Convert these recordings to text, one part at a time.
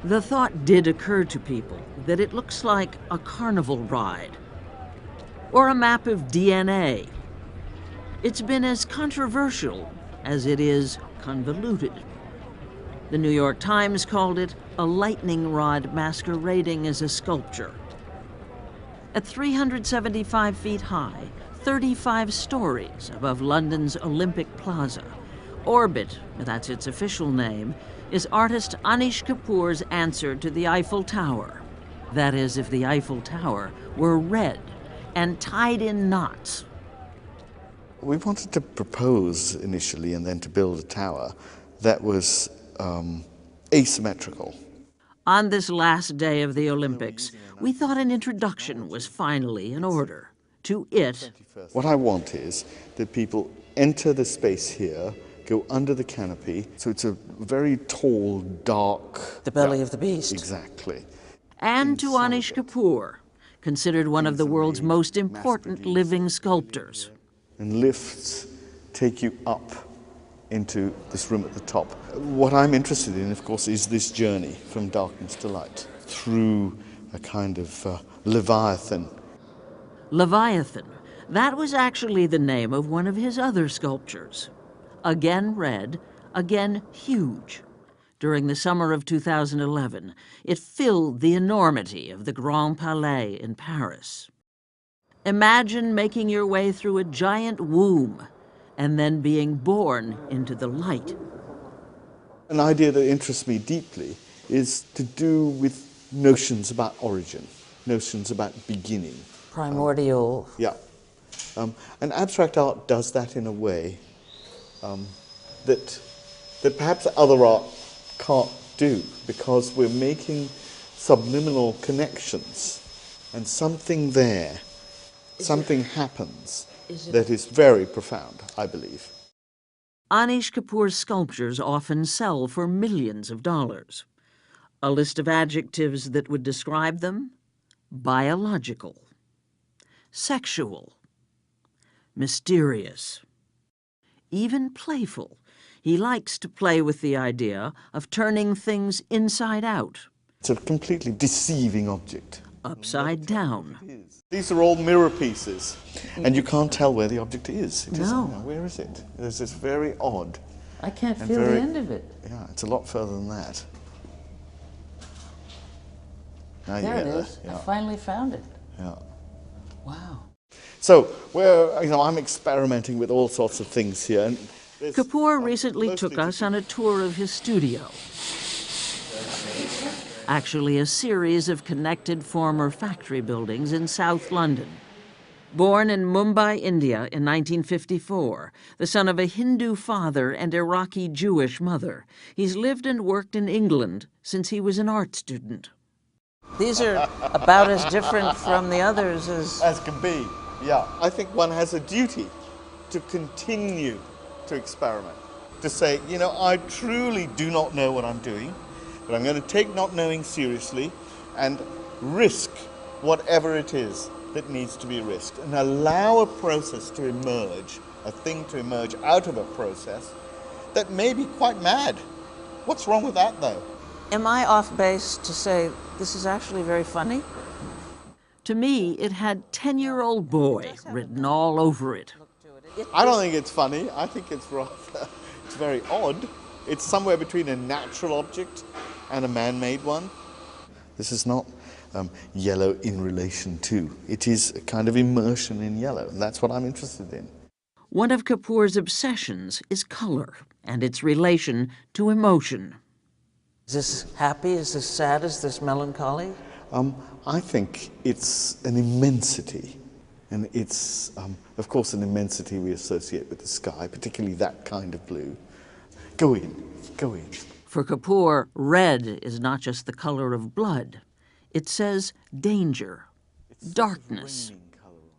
The thought did occur to people that it looks like a carnival ride or a map of DNA. It's been as controversial as it is convoluted. The New York Times called it a lightning rod masquerading as a sculpture. At 375 feet high, 35 stories above London's Olympic Plaza, Orbit, that's its official name, is artist Anish Kapoor's answer to the Eiffel Tower. That is, if the Eiffel Tower were red and tied in knots. We wanted to propose initially and then to build a tower that was asymmetrical. On this last day of the Olympics, we thought an introduction was finally in order. To it, what I want is that people enter the space here, go under the canopy, so it's a very tall, dark... The belly of the beast. Exactly. And to Anish Kapoor, considered one of the world's most important living sculptors. And lifts take you up into this room at the top. What I'm interested in, of course, is this journey from darkness to light through a kind of Leviathan. Leviathan, that was actually the name of one of his other sculptures. Again red, again huge. During the summer of 2011, it filled the enormity of the Grand Palais in Paris. Imagine making your way through a giant womb and then being born into the light. An idea that interests me deeply is to do with notions about origin, notions about beginning. Primordial. Yeah. And abstract art does that in a way that perhaps other art can't do, because we're making subliminal connections, and something there, something happens that is very profound, I believe. Anish Kapoor's sculptures often sell for millions of dollars. A list of adjectives that would describe them: biological, sexual, mysterious, even playful. He likes to play with the idea of turning things inside out. It's a completely deceiving object. Upside down. These are all mirror pieces, and you can't tell where the object is. It No. Where is it? It's just very odd. I can't And feel the very- end of it. Yeah, it's a lot further than that. Now There you it get is. there. I Yeah. finally found it. Yeah. Wow. So I'm experimenting with all sorts of things here. And Kapoor recently took us on a tour of his studio. Actually, a series of connected former factory buildings in South London. Born in Mumbai, India in 1954, the son of a Hindu father and Iraqi Jewish mother, he's lived and worked in England since he was an art student. These are about as different from the others as can be, yeah. I think one has a duty to continue to experiment, to say, you know, I truly do not know what I'm doing, but I'm going to take not knowing seriously and risk whatever it is that needs to be risked, and allow a process to emerge, a thing to emerge out of a process that may be quite mad. What's wrong with that, though? Am I off base to say this is actually very funny? To me, it had 10-year-old boy written all over it. I don't think it's funny. I think it's rather, it's very odd. It's somewhere between a natural object and a man-made one. This is not yellow in relation to. It is a kind of immersion in yellow, and that's what I'm interested in. One of Kapoor's obsessions is color and its relation to emotion. Is this happy? Is this sad? Is this melancholy? I think it's an immensity, and it's, of course, an immensity we associate with the sky, particularly that kind of blue. Go in, go in. For Kapoor, red is not just the color of blood. It says danger, darkness.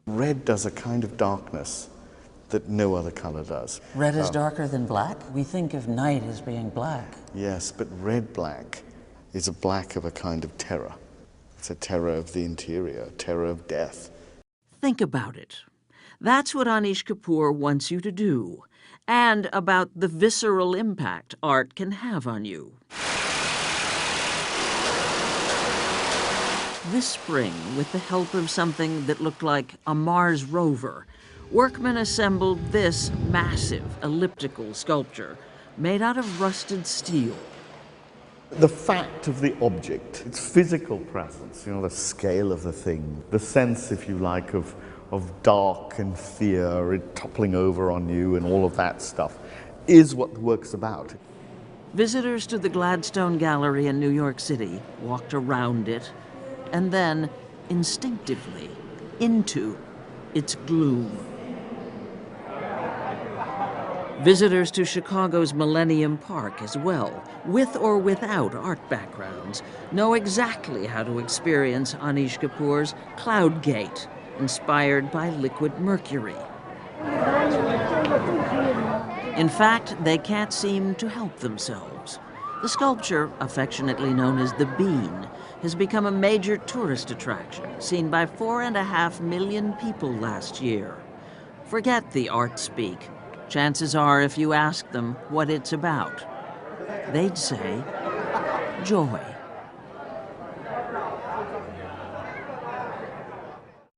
Red does a kind of darkness that no other color does. Red is darker than black? We think of night as being black. Yes, but red-black is a black of a kind of terror. It's a terror of the interior, terror of death. Think about it. That's what Anish Kapoor wants you to do, and about the visceral impact art can have on you. This spring, with the help of something that looked like a Mars rover, workmen assembled this massive elliptical sculpture made out of rusted steel. The fact of the object, its physical presence, the scale of the thing, the sense, if you like, of dark and fear, it toppling over on you and all of that stuff, is what the work's about. Visitors to the Gladstone Gallery in New York City walked around it and then, instinctively, into its gloom. Visitors to Chicago's Millennium Park as well, with or without art backgrounds, know exactly how to experience Anish Kapoor's Cloud Gate, inspired by liquid mercury. In fact, they can't seem to help themselves. The sculpture, affectionately known as the Bean, has become a major tourist attraction, seen by 4.5 million people last year. Forget the art speak. Chances are, if you ask them what it's about, they'd say joy.